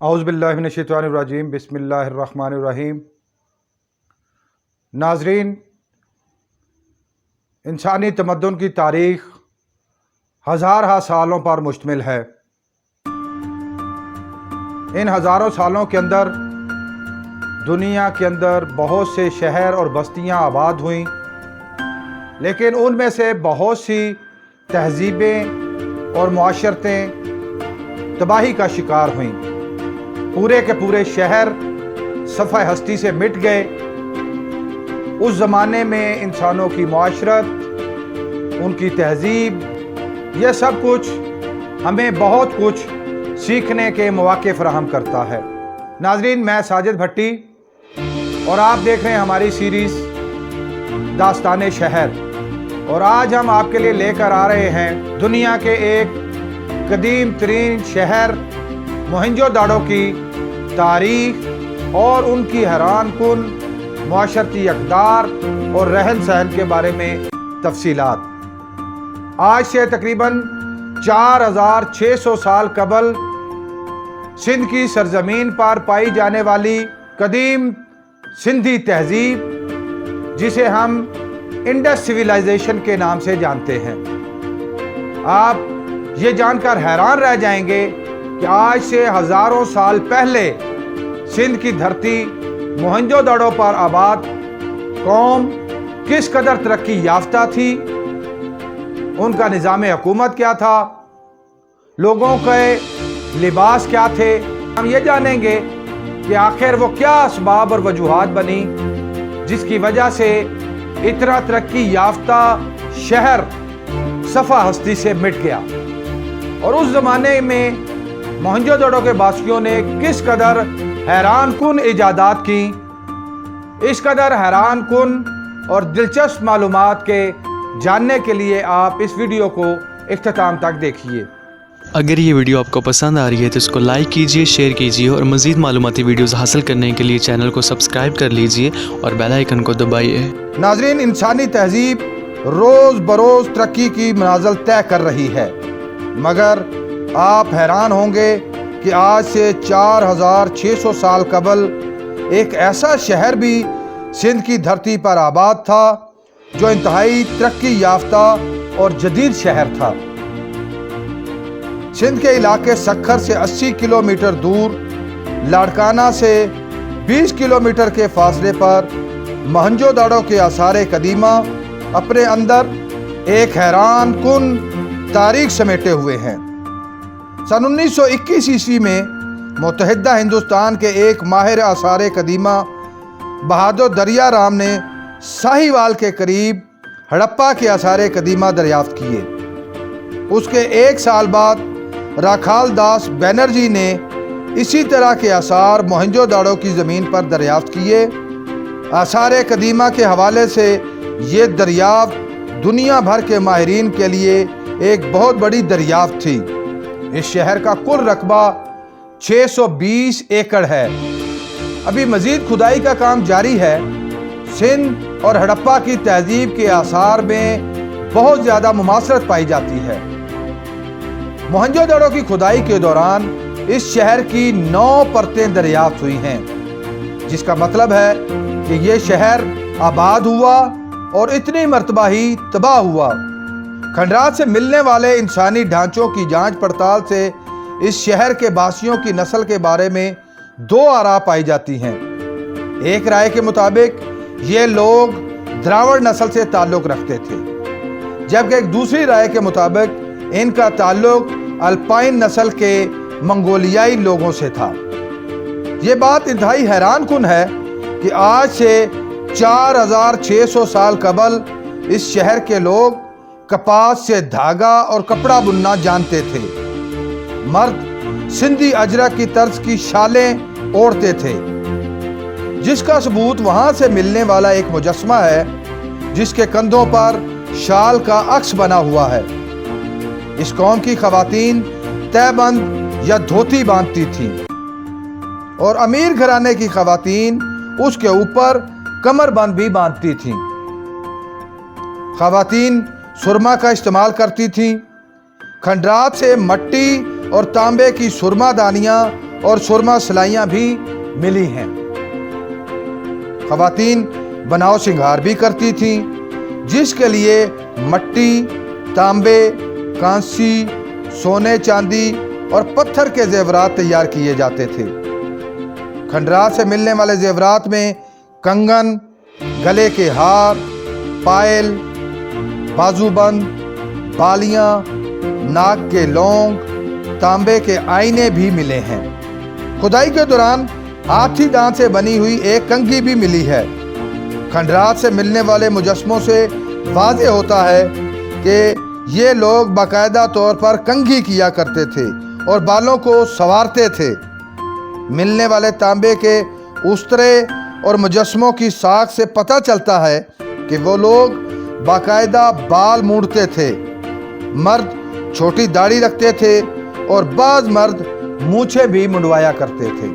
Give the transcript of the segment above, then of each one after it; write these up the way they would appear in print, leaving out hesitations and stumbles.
औज़ुबिल्लाहि मिनश्शैतानिर्रजीम बिस्मिल्लाहिर्रहमानिर्रहीम। नाज़रीन, इंसानी तमद्दुन की तारीख़ हज़ार सालों पर मुश्तमिल है। इन हज़ारों सालों के अंदर दुनिया के अंदर बहुत से शहर और बस्तियां आबाद हुईं, लेकिन उनमें से बहुत सी तहज़ीबें और मुआशरतें तबाही का शिकार हुईं। पूरे के पूरे शहर सफ़े हस्ती से मिट गए। उस ज़माने में इंसानों की मुआशरत, उनकी तहज़ीब, यह सब कुछ हमें बहुत कुछ सीखने के मौके फराहम करता है। नाज़रीन, मैं साजिद भट्टी और आप देख रहे हैं हमारी सीरीज़ दास्ताने शहर। और आज हम आपके लिए लेकर आ रहे हैं दुनिया के एक कदीम तरीन शहर मोहनजोदाड़ो की तारीख़ और उनकी हैरान कुन मुआशरती अक़दार और रहन सहन के बारे में तफसीलात। आज से तकरीबन 4600 साल कबल सिंध की सरजमीन पर पाई जाने वाली कदीम सिंधी तहज़ीब, जिसे हम इंडस सिविलाइजेशन के नाम से जानते हैं। आप ये जानकर हैरान रह जाएंगे कि आज से हज़ारों साल पहले सिंध की धरती मोहनजोदाड़ो पर आबाद कौम किस कदर तरक्की याफ्ता थी, उनका निज़ाम हुकूमत क्या था, लोगों के लिबास क्या थे। हम ये जानेंगे कि आखिर वो क्या असबाब और वजूहात बनी जिसकी वजह से इतना तरक्की याफ्ता शहर सफ़ा हस्ती से मिट गया, और उस ज़माने में मोहनजोदाड़ो के बासियों ने किस कदर हैरान कुन इजादात की। इस कदर हैरान कुन और दिलचस्प मालूमात के जानने के लिए आप इस वीडियो को इख्तिताम तक देखिए। अगर ये वीडियो आपको पसंद आ रही है तो इसको लाइक कीजिए, शेयर कीजिए और मज़ीद मालूमाती वीडियोस हासिल करने के लिए चैनल को सब्सक्राइब कर लीजिए और बेल आइकन को दबाइए। नाज़रीन, इंसानी तहज़ीब रोज़ बरोज़ तरक्की की मनाज़िल तय कर रही है, मगर आप हैरान होंगे कि आज से 4600 साल कबल एक ऐसा शहर भी सिंध की धरती पर आबाद था जो इंतहाई तरक्की याफ्ता और जदीद शहर था। सिंध के इलाके सखर से 80 किलोमीटर दूर, लाड़काना से 20 किलोमीटर के फासले पर मोहनजोदाड़ो के आसार कदीमा अपने अंदर एक हैरान कुन तारीख समेटे हुए हैं। सन 1921 ईस्वी में मुत्तहिदा हिंदुस्तान के एक माहिर आसार कदीमा बहादुर दरिया राम ने साहिवाल के करीब हड़प्पा के आसार कदीमा दरियाफ्त किए। उसके एक साल बाद राखाल दास बैनर्जी ने इसी तरह के आसार मोहनजोदाड़ो की ज़मीन पर दरियाफ्त किए। आसार कदीमा के हवाले से ये दरियाफ्त दुनिया भर के माहिरीन के लिए एक बहुत बड़ी दरियाफ्त थी। इस शहर का कुल रकबा 620 एकड़ है। अभी मज़ीद खुदाई का काम जारी है। सिंध और हड़प्पा की तहज़ीब के आसार में बहुत ज़्यादा मुमासरत पाई जाती है। मोहनजोदाड़ो की खुदाई के दौरान इस शहर की 9 परतें दरियाफ्त हुई हैं, जिसका मतलब है कि ये शहर आबाद हुआ और इतनी मर्तबा ही तबाह हुआ। खंडरात से मिलने वाले इंसानी ढांचों की जांच पड़ताल से इस शहर के बासियों की नस्ल के बारे में 2 आरा पाई जाती हैं। एक राय के मुताबिक ये लोग द्राविड़ नस्ल से ताल्लुक़ रखते थे, जबकि एक दूसरी राय के मुताबिक इनका ताल्लुक़ अल्पाइन नस्ल के मंगोलियाई लोगों से था। ये बात इंतहाई हैरान कुन है कि आज से 4600 साल कबल इस शहर के लोग कपास से धागा और कपड़ा बुनना जानते थे। मर्द सिंधी अजरक की तर्ज की शालें ओढ़ते थे, जिसका सबूत वहां से मिलने वाला एक मुजस्समा है जिसके कंधों पर शाल का अक्स बना हुआ है। इस कौम की खवातीन तहबंद या धोती बांधती थीं और अमीर घराने की खवातीन उसके ऊपर कमरबंद भी बांधती थीं। खवातीन सुरमा का इस्तेमाल करती थीं। खंडरात से मट्टी और तांबे की सुरमा दानियाँ और सुरमा सिलाइयाँ भी मिली हैं। ख़वातीन बनाव सिंगार भी करती थीं, जिसके लिए मट्टी, तांबे, कांसी, सोने चांदी और पत्थर के जेवरात तैयार किए जाते थे। खंडरात से मिलने वाले जेवरात में कंगन, गले के हार, पायल, बाजूबंद, बालियां, नाक के लौंग, तांबे के आईने भी मिले हैं। खुदाई के दौरान हाथी दांत से बनी हुई एक कंघी भी मिली है। खंडरात से मिलने वाले मुजस्मों से वाज़ेह होता है कि ये लोग बाकायदा तौर पर कंघी किया करते थे और बालों को संवारते थे। मिलने वाले तांबे के उस्तरे और मुजस्मों की साख से पता चलता है कि वो लोग बाकायदा बाल मूंढते थे। मर्द छोटी दाढ़ी रखते थे और बाज़ मर्द मूछें भी मुंडवाया करते थे।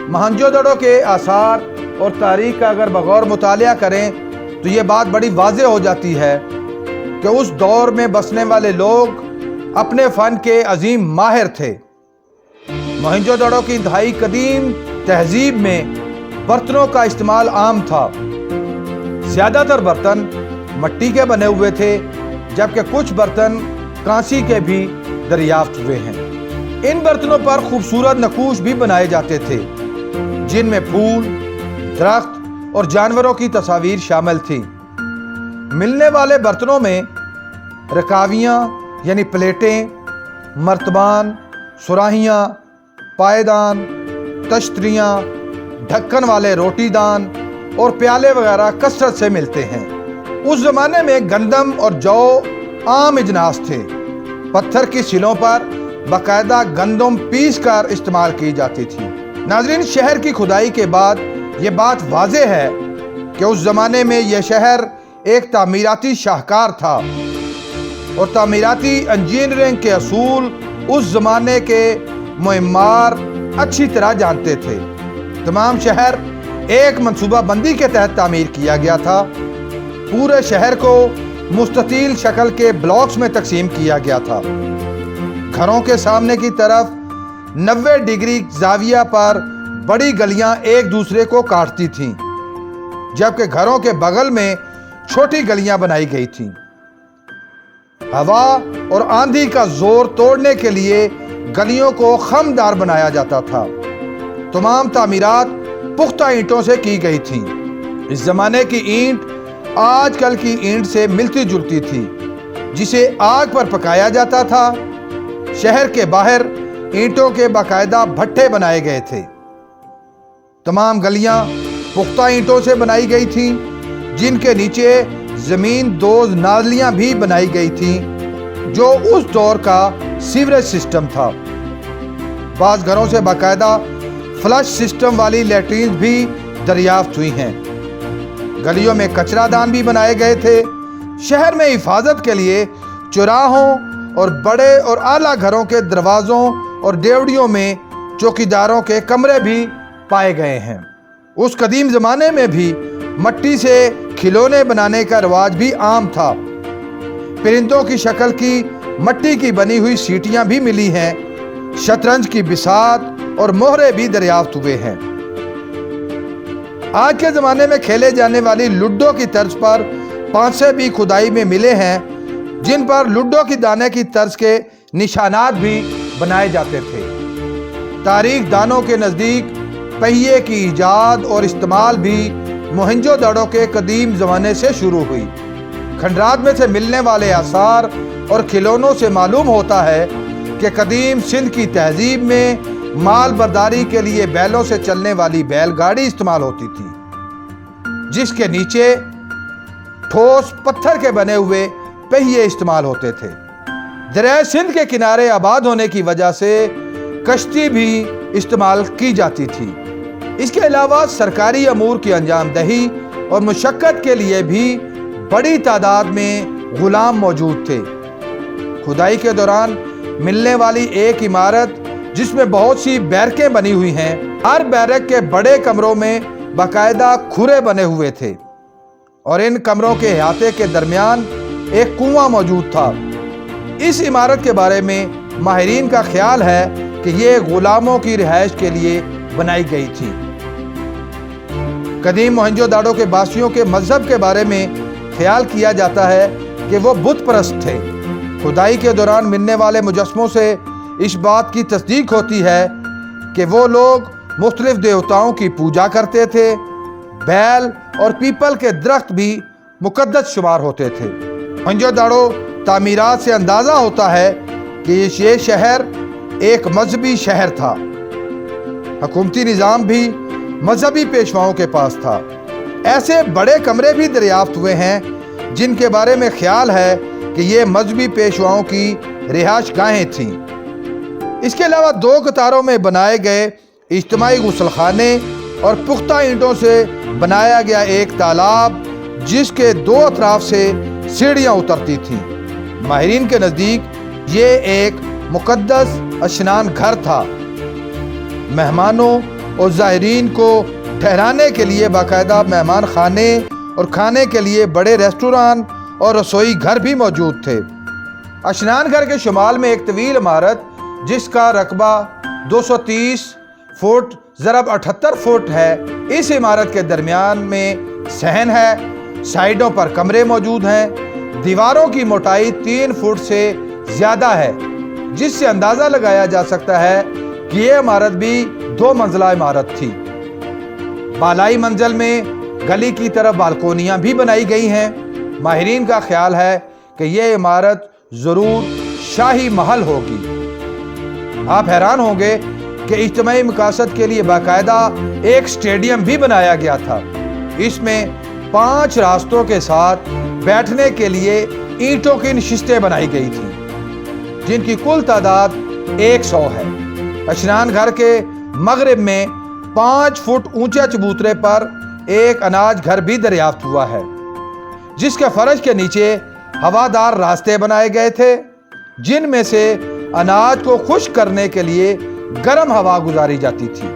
मोहनजोदड़ो के आसार और तारीख का अगर बगौर मुतालिया करें तो ये बात बड़ी वाज़ेह हो जाती है कि उस दौर में बसने वाले लोग अपने फ़न के अजीम माहिर थे। मोहनजोदड़ो की इंतहाई कदीम तहजीब में बर्तनों का इस्तेमाल आम था। ज़्यादातर बर्तन मट्टी के बने हुए थे, जबकि कुछ बर्तन कांसी के भी दरियाफ्त हुए हैं। इन बर्तनों पर खूबसूरत नक्काश भी बनाए जाते थे, जिनमें फूल, दरख्त और जानवरों की तस्वीर शामिल थी। मिलने वाले बर्तनों में रकावियाँ यानी प्लेटें, मर्तबान, सुराहियाँ, पायदान, तश्तरियाँ, ढक्कन वाले रोटीदान और प्याले वगैरह कसरत से मिलते हैं। उस ज़माने में गंदम और जौ आम इजनास थे। पत्थर की सिलों पर बाकायदा गंदम पीस कर इस्तेमाल की जाती थी। नाज़रीन, शहर की खुदाई के बाद ये बात वाज़ेह है कि उस ज़माने में यह शहर एक तामीराती शाहकार था और तामीराती इंजीनियरिंग के असूल उस ज़माने के मुइम्मार अच्छी तरह जानते थे। तमाम शहर एक मंसूबा बंदी के तहत तामीर किया गया था। पूरे शहर को मुस्ततील शक्ल के ब्लॉक्स में तकसीम किया गया था। घरों के सामने की तरफ 90 डिग्री जाविया पर बड़ी गलियां एक दूसरे को काटती थीं, जबकि घरों के बगल में छोटी गलियां बनाई गई थीं। हवा और आंधी का जोर तोड़ने के लिए गलियों को खमदार बनाया जाता था। तमाम तामीरात पुख्ता ईंटों से की गई थीं। इस जमाने की ईंट आजकल की ईंट से मिलती जुलती थी, जिसे आग पर पकाया जाता था। शहर के बाहर ईंटों के बाकायदा भट्ठे बनाए गए थे। तमाम गलियां पुख्ता ईंटों से बनाई गई थीं, जिनके नीचे जमीन दोज नालियां भी बनाई गई थीं, जो उस दौर का सीवरेज सिस्टम था। बाज़ घरों से बाकायदा फ्लश सिस्टम वाली लैट्रीन भी दरियाफ्त हुई हैं। गलियों में कचरादान भी बनाए गए थे। शहर में हिफाजत के लिए चौराहों और बड़े और आला घरों के दरवाज़ों और डेवड़ियों में चौकीदारों के कमरे भी पाए गए हैं। उस कदीम ज़माने में भी मट्टी से खिलौने बनाने का रिवाज भी आम था। परिंदों की शक्ल की मट्टी की बनी हुई सीटियां भी मिली हैं। शतरंज की बिसात और मोहरे भी दरियाफ्त हुए हैं। आज के ज़माने में खेले जाने वाली लूडो की तर्ज पर पांसे भी खुदाई में मिले हैं, जिन पर लूडो की दाने की तर्ज के निशानात भी बनाए जाते थे। तारीख दानों के नज़दीक पहिए की ईजाद और इस्तेमाल भी मोहनजोदड़ो के कदीम ज़माने से शुरू हुई। खंडरात में से मिलने वाले आसार और खिलौनों से मालूम होता है कि कदीम सिंध की तहजीब में माल बर्दारी के लिए बैलों से चलने वाली बैलगाड़ी इस्तेमाल होती थी, जिसके नीचे ठोस पत्थर के बने हुए पहिए इस्तेमाल होते थे। दरिया सिंध के किनारे आबाद होने की वजह से कश्ती भी इस्तेमाल की जाती थी। इसके अलावा सरकारी अमूर की अंजाम दही और मुशक्कत के लिए भी बड़ी तादाद में गुलाम मौजूद थे। खुदाई के दौरान मिलने वाली एक इमारत जिसमें बहुत सी बैरकें बनी हुई हैं, हर बैरक के बड़े कमरों में बाकायदा खुरे बने हुए थे और इन कमरों के अहाते के दरमियान एक कुआं मौजूद था। इस इमारत के बारे में माहिरीन का ख्याल है کہ یہ غلاموں کی رہائش کے لیے بنائی گئی تھی۔ قدیم موہنجو داڑو کے باسیوں کے مذہب کے بارے میں خیال کیا جاتا ہے کہ وہ بت پرست تھے۔ کھدائی کے دوران ملنے والے مجسموں سے اس بات کی تصدیق ہوتی ہے کہ وہ لوگ مختلف دیوتاؤں کی پوجا کرتے تھے۔ بیل اور پیپل کے درخت بھی مقدس شمار ہوتے تھے۔ موہنجو داڑو تعمیرات سے اندازہ ہوتا ہے کہ یہ شہر ایک مذہبی شہر تھا۔ حکومتی نظام بھی مذہبی پیشواؤں کے پاس تھا۔ ایسے بڑے کمرے بھی دریافت ہوئے ہیں جن کے بارے میں خیال ہے کہ یہ مذہبی پیشواؤں کی رہائش گاہیں تھیں۔ اس کے علاوہ 2 قطاروں میں بنائے گئے اجتماعی غسل خانے اور پختہ اینٹوں سے بنایا گیا ایک تالاب جس کے 2 اطراف سے سیڑھیاں اترتی تھیں۔ ماہرین کے نزدیک یہ ایک مقدس اشنان گھر تھا۔ مہمانوں اور زائرین کو ٹھہرانے کے لیے باقاعدہ مہمان خانے اور کھانے کے لیے بڑے ریسٹوران اور رسوئی گھر بھی موجود تھے۔ اشنان گھر کے شمال میں ایک طویل عمارت جس کا رقبہ 230 فٹ ضرب 78 فٹ ہے، اس عمارت کے درمیان میں صحن ہے۔ سائیڈوں پر کمرے موجود ہیں۔ دیواروں کی موٹائی 3 فٹ سے زیادہ ہے، جس سے اندازہ لگایا جا سکتا ہے کہ یہ عمارت بھی 2 منزلہ عمارت تھی۔ بالائی منزل میں گلی کی طرف بالکونیاں بھی بنائی گئی ہیں۔ ماہرین کا خیال ہے کہ یہ عمارت ضرور شاہی محل ہوگی۔ آپ حیران ہوں گے کہ اجتماعی مقاصد کے لیے باقاعدہ ایک سٹیڈیم بھی بنایا گیا تھا۔ اس میں 5 راستوں کے ساتھ بیٹھنے کے لیے اینٹوں کی نشستیں بنائی گئی تھیں جن کی کل تعداد 100 ہے۔ اشنان گھر کے مغرب میں 5 فٹ اونچے چبوترے پر ایک اناج گھر بھی دریافت ہوا ہے جس کے فرش کے نیچے ہوادار راستے بنائے گئے تھے جن میں سے اناج کو خشک کرنے کے لیے گرم ہوا گزاری جاتی تھی۔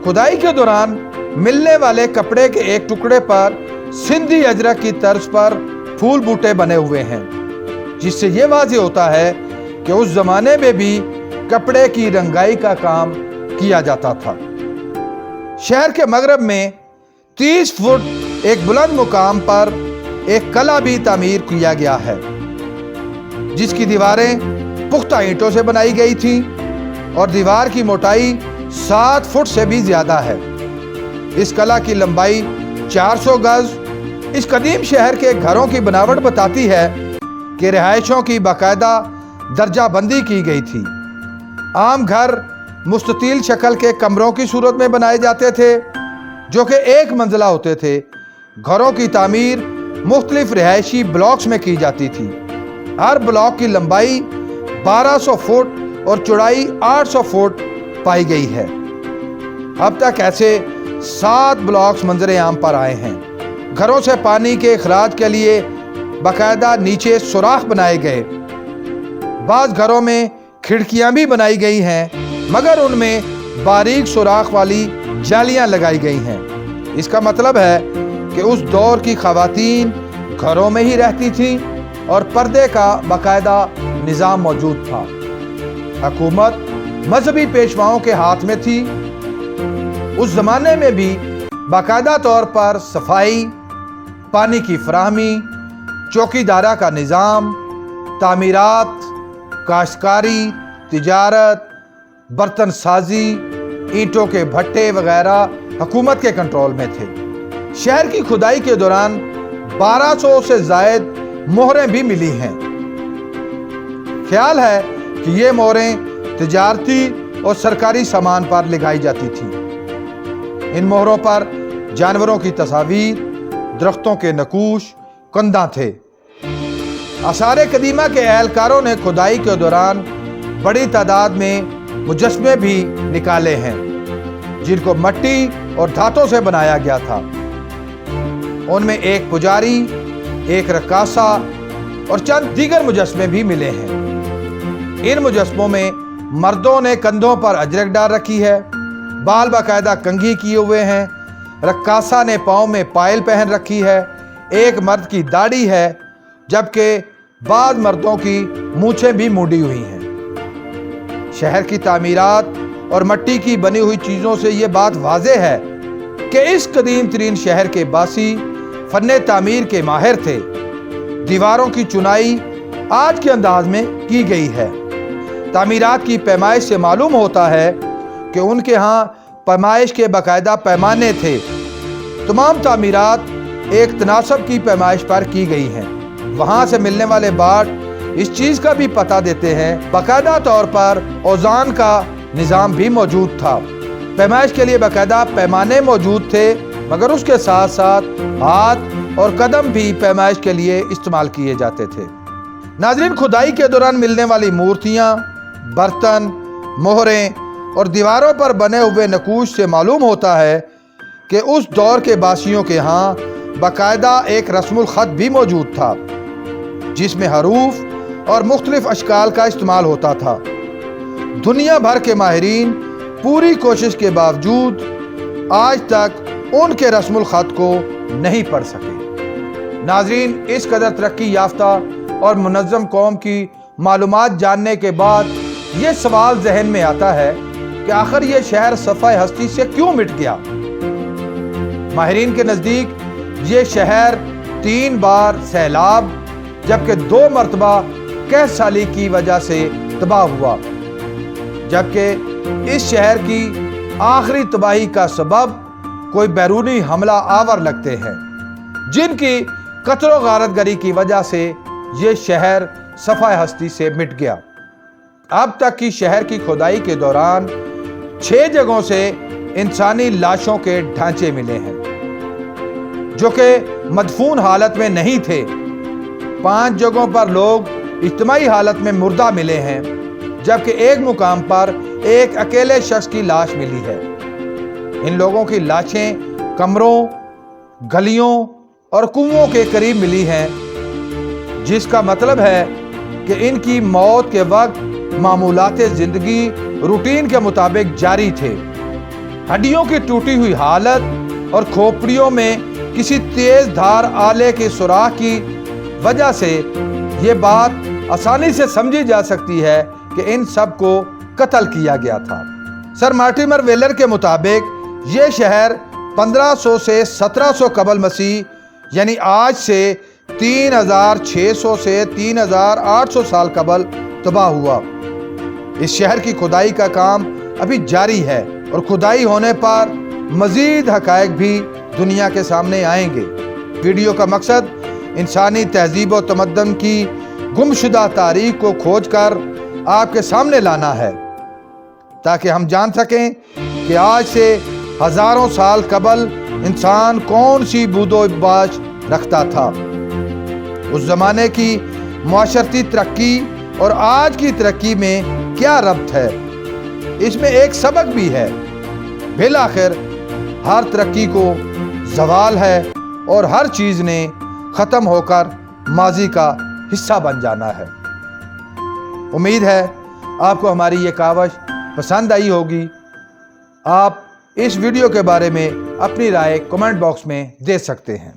کھدائی کے دوران ملنے والے کپڑے کے ایک ٹکڑے پر سندھی اجرک کی طرز پر پھول بوٹے بنے ہوئے ہیں، جس سے یہ واضح ہوتا ہے کہ اس زمانے میں بھی کپڑے کی رنگائی کا کام کیا جاتا تھا۔ شہر کے مغرب میں 30 فٹ ایک بلند مقام پر ایک قلعہ بھی تعمیر کیا گیا ہے جس کی دیواریں پختہ اینٹوں سے بنائی گئی تھیں اور دیوار کی موٹائی 7 فٹ سے بھی زیادہ ہے۔ اس قلعہ کی لمبائی 400 گز۔ اس قدیم شہر کے گھروں کی بناوٹ بتاتی ہے کہ رہائشوں کی باقاعدہ درجہ بندی کی گئی تھی۔ عام گھر مستطیل شکل کے کمروں کی صورت میں بنائے جاتے تھے جو کہ 1 منزلہ ہوتے تھے۔ گھروں کی تعمیر مختلف رہائشی بلاکس میں کی جاتی تھی۔ ہر بلاک کی لمبائی 1200 فٹ اور چوڑائی 800 فٹ پائی گئی ہے۔ اب تک ایسے 7 بلاکس منظر عام پر آئے ہیں۔ گھروں سے پانی کے اخراج کے لیے باقاعدہ نیچے سوراخ بنائے گئے۔ بعض گھروں میں کھڑکیاں بھی بنائی گئی ہیں مگر ان میں باریک سوراخ والی جالیاں لگائی گئی ہیں۔ اس کا مطلب ہے کہ اس دور کی خواتین گھروں میں ہی رہتی تھیں اور پردے کا باقاعدہ نظام موجود تھا۔ حکومت مذہبی پیشواؤں کے ہاتھ میں تھی۔ اس زمانے میں بھی باقاعدہ طور پر صفائی، پانی کی فراہمی، چوکیدارہ کا نظام، تعمیرات، کاشتکاری، تجارت، برتن سازی، اینٹوں کے بھٹے وغیرہ حکومت کے کنٹرول میں تھے۔ شہر کی کھدائی کے دوران 1200 سے زائد مہریں بھی ملی ہیں۔ خیال ہے کہ یہ مہریں تجارتی اور سرکاری سامان پر لگائی جاتی تھیں۔ ان مہروں پر جانوروں کی تصاویر، درختوں کے نقوش، کنداں تھے۔ آثار قدیمہ کے اہلکاروں نے کھدائی کے دوران بڑی تعداد میں مجسمے بھی نکالے ہیں جن کو مٹی اور دھاتوں سے بنایا گیا تھا۔ ان میں ایک پجاری، ایک رقاصہ اور چند دیگر مجسمے بھی ملے ہیں۔ ان مجسموں میں مردوں نے کندھوں پر اجرک ڈال رکھی ہے، بال باقاعدہ کنگھی کیے ہوئے ہیں، رقاصہ نے پاؤں میں پائل پہن رکھی ہے، ایک مرد کی داڑھی ہے جبکہ بعض مردوں کی مونچھیں بھی مونڈی ہوئی ہیں۔ शहर की तामीरात और मट्टी की बनी हुई चीज़ों से ये बात वाज़ेह है कि इस कदीम तरीन शहर के बासी फ़न तामीर के माहिर थे। दीवारों की चुनाई आज के अंदाज में की गई है। तामीरात की पैमाइश से मालूम होता है कि उनके यहाँ पैमाइश के बाकायदा पैमाने थे। तमाम तामीरात एक तनासब की पैमाइश पर की गई हैं। वहाँ से मिलने वाले बाट इस चीज़ का भी पता देते हैं, बाकायदा तौर पर औज़ान का निज़ाम भी मौजूद था। पैमाइश के लिए बाकायदा पैमाने मौजूद थे, मगर उसके साथ साथ हाथ और कदम भी पैमाइश के लिए इस्तेमाल किए जाते थे। नाज़रीन, खुदाई के दौरान मिलने वाली मूर्तियाँ, बर्तन, मोहरें और दीवारों पर बने हुए नकूश से मालूम होता है कि उस दौर के बासियों के यहाँ बाकायदा एक रस्मुल ख़त भी मौजूद था, जिसमें हरूफ और मुख्तलिफ अशकाल का इस्तेमाल होता था। दुनिया भर के माहिरीन पूरी कोशिश के बावजूद आज तक उनके रस्मुल ख़त को नहीं पढ़ सके। नाज़रीन, इस कदर तरक्की याफ्ता और मुनज़्ज़म कौम की मालूमात जानने के बाद ये सवाल जहन में आता है कि आखिर ये शहर सफ़ाए हस्ती से क्यों मिट गया। माहिरीन के नज़दीक ये शहर 3 बार सैलाब जबकि 2 मरतबा कहत साली की वजह से तबाह हुआ, जबकि इस शहर की आखिरी तबाही का सबब कोई बैरूनी हमला आवर लगते हैं, जिनकी कत्ल व गारतगरी की वजह से ये शहर सफ़ाए हस्ती से मिट गया। अब तक की शहर की खुदाई के दौरान 6 जगहों से इंसानी लाशों के ढांचे मिले हैं, जो कि मदफून हालत में नहीं थे। 5 जगहों पर लोग इज्तिमाई हालत में मुर्दा मिले हैं, जबकि एक मुकाम पर एक अकेले शख्स की लाश मिली है। इन लोगों की लाशें कमरों, गलियों और कुओं के करीब मिली हैं, जिसका मतलब है कि इनकी मौत के वक्त मामूलात ज़िंदगी रूटीन के मुताबिक जारी थे। हड्डियों की टूटी हुई हालत और खोपड़ियों में किसी तेज धार आले के सुराख की वजह से ये बात आसानी से समझी जा सकती है कि इन सब को कत्ल किया गया था। सर मार्टिमर वेलर के मुताबिक ये शहर 1500 से 1700 कबल मसीह यानी आज से 3600 से 3800 साल कबल तबाह हुआ। इस शहर की खुदाई का काम अभी जारी है और खुदाई होने पर मज़ीद हक़ाइक़ भी दुनिया के सामने आएंगे। वीडियो का मकसद इंसानी तहजीब व तमद्दुन की गुमशुदा तारीख को खोज कर आपके सामने लाना है, ताकि हम जान सकें कि आज से हज़ारों साल कबल इंसान कौन सी बूदो इबाश रखता था। उस ज़माने की मुआशरती तरक्की और आज की तरक्की में क्या रब्त है, इसमें एक सबक भी है। बिल आखिर हर तरक्की को ज़वाल है और हर चीज़ ने ख़त्म होकर माजी का हिस्सा बन जाना है। उम्मीद है आपको हमारी ये कावश पसंद आई होगी। आप इस वीडियो के बारे में अपनी राय कमेंट बॉक्स में दे सकते हैं।